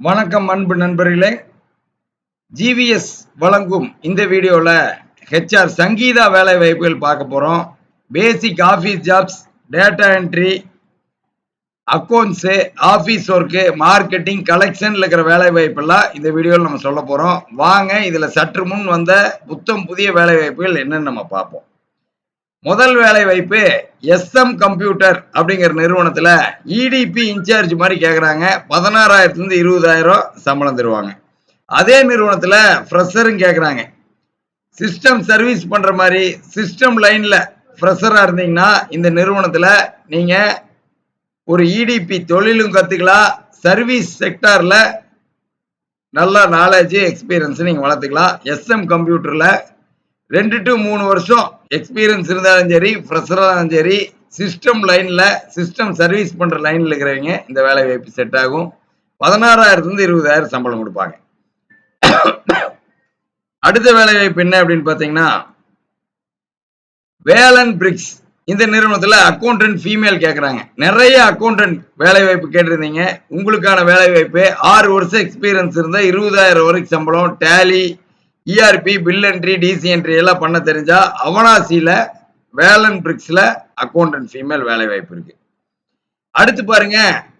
வணக்கம் அன்பு நண்பர்களே. ஜிவிஎஸ் வழங்கும் இந்த வீடியோல ஹெச்ஆர் சங்கீதா வேலை வாய்ப்புகள் பார்க்க போறோம். Basic office jobs, data entry, accounts, office work, marketing, கலெக்ஷன்ல இருக்கிற வேலை வாய்ப்பெல்லாம் இந்த வீடியோவில் நம்ம சொல்ல போறோம். வாங்க இதுல சற்று முன் வந்த புத்தம் புதிய வேலை வாய்ப்புகள் என்னன்னு நம்ம பார்ப்போம். முதல் வேலை வாய்ப்பு எஸ்எம் கம்ப்யூட்டர் அப்படிங்கிற நிறுவனத்துல இடிபி இன்சார்ஜ் மாதிரி கேக்குறாங்க. 16,000 இருந்து 20,000 சம்பளம் தருவாங்க. அதே நிறுவனத்துல ஃப்ரெஷரும் கேக்குறாங்க. சிஸ்டம் சர்வீஸ் பண்ற மாதிரி சிஸ்டம் லைன்ல ஃப்ரெஷரா இருந்தீங்கன்னா இந்த நிறுவனத்துல நீங்க ஒரு இடிபி தொழிலும் கத்துக்கலாம், சர்வீஸ் செக்டார்ல நல்ல நாலேஜ் எக்ஸ்பீரியன்ஸ் நீங்க வளர்த்துக்கலாம். எஸ்எம் கம்ப்யூட்டர்ல 2 to 3 வருஷம் எக்ஸ்பீரியன்ஸ் இருந்தாலும் சரி, ஃப்ரெஷரா இருந்தாலும் சரி, சிஸ்டம் லைன்ல சிஸ்டம் சர்வீஸ் பண்ற லைன்ல இருக்கிறவங்க இந்த வேலை வாய்ப்பு செட் ஆகும். 16,000 இருந்து 20,000 சம்பளம் கொடுப்பாங்க. அடுத்த வேலை வாய்ப்பு என்ன அப்படின்னு பாத்தீங்கன்னா, வேலன் பிரிக்ஸ் இந்த நிறுவனத்துல அக்கௌண்டன்ட் ஃபீமேல் கேக்குறாங்க. நிறைய அக்கௌண்டன்ட் வேலை வாய்ப்பு கேட்டிருந்தீங்க. உங்களுக்கான வேலை வாய்ப்பு 6 வருஷம் எக்ஸ்பீரியன்ஸ் இருந்தா 20,000 வரைக்கும் சம்பளம். Tally, ERP, bill entry, DC entry எல்லாம் பண்ண தெரிஞ்சா அவனாசியில வேலன் பிரிக்ஸ்ல அக்கௌண்டன்ட் ஃபீமேல் வேலை வாய்ப்பு இருக்கு. அடுத்து பாருங்க,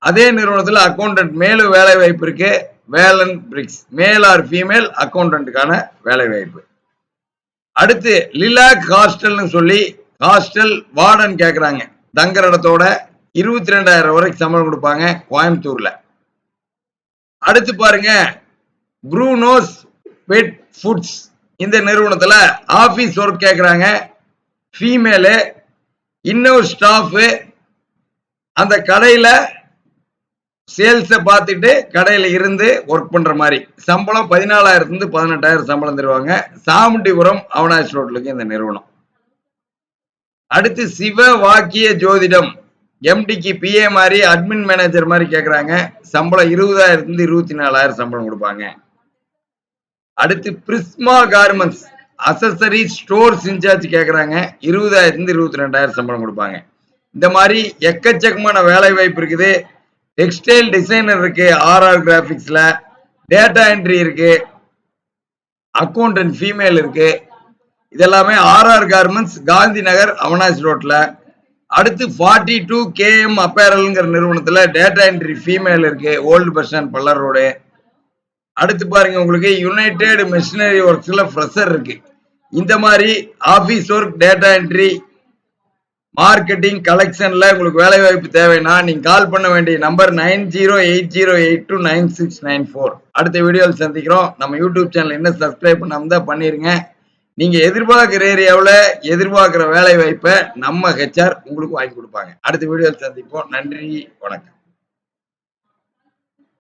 அதே நிறுவனத்துல அக்கௌண்டன்ட் மேலும் வேலை வாய்ப்பு இருக்கு. Velan bricks male or female அக்கௌண்டன்ட்டுக்கான வேலை வாய்ப்பு. அடுத்து லிலாக் ஹாஸ்டல்னு சொல்லி ஹாஸ்டல் வார்டன் கேக்குறாங்க. தங்குற இடத்தோட 22,000 வரைக்கும் சம்பளம் கொடுப்பாங்க கோயம்புத்தூர்ல. அடுத்து பாருங்க, ப்ரூனோஸ் பெட் ஃபுட்ஸ் இந்த நிறுவனத்துல ஆபீஸ் ஒர்க் கேக்குறாங்க. ஃபீமேலு, இன்னொரு ஸ்டாஃப் அந்த கடையில சேல்ஸ பார்த்துட்டு கடையில இருந்து ஒர்க் பண்ற மாதிரி. சம்பளம் 14,000 இருந்து 18,000 சம்பளம் தருவாங்க. சாமுண்டிபுரம் அவனாசி ரோட்லுக்கு இந்த நிறுவனம். அடுத்து சிவ வாக்கிய ஜோதிடம் எம்டிக்கு பிஏ மாதிரி அட்மின் மேனேஜர் மாதிரி கேக்குறாங்க. சம்பளம் 20,000 இருந்து 24,000 சம்பளம் கொடுப்பாங்க. அடுத்து Prisma garments accessory stores in charge கேக்குறாங்க. 20,000 இருந்து 22,000 சம்பளம் கொடுப்பாங்க. இந்த மாதிரி எக்கச்சக்கமான வேலை வாய்ப்பு இருக்குது. டெக்ஸ்டைல் டிசைனர் இருக்கு, ஆர்ஆர் கிராபிக்ஸ்ல டேட்டா என்ட்ரி இருக்கு, அக்கௌண்டன்ட் ஃபீமேல் இருக்கு. இதெல்லாமே ஆர்ஆர் கார்மெண்ட்ஸ், காந்தி நகர், அவனாசி ரோட்ல. அடுத்து 42 KM அப்பேரல்ங்கிற நிறுவனத்துல டேட்டா என்ட்ரி ஃபீமேல் இருக்கு, old bus stand Pallar road. அடுத்து பாருங்க, உங்களுக்கு யுனைடெட் மிஷினரி ஒர்க்ஸ்ல ஃப்ரெஷர் இருக்கு. இந்த மாதிரி office work, data entry, marketing, கலெக்ஷன்ல உங்களுக்கு வேலை வாய்ப்பு தேவைன்னா நீங்க கால் பண்ண வேண்டிய நம்பர் 9080829694. அடுத்த வீடியோவில் சந்திக்கிறோம். நம்ம யூடியூப் சேனல் என்ன சப்ஸ்கிரைப் பண்ணாம பண்ணிருங்க. நீங்க எதிர்பார்க்கிற ஏரியாவில் எதிர்பார்க்கிற வேலை வாய்ப்பை நம்ம ஹெச்ஆர் உங்களுக்கு வாங்கி கொடுப்பாங்க. அடுத்த வீடியோவில் சந்திப்போம். நன்றி, வணக்கம்.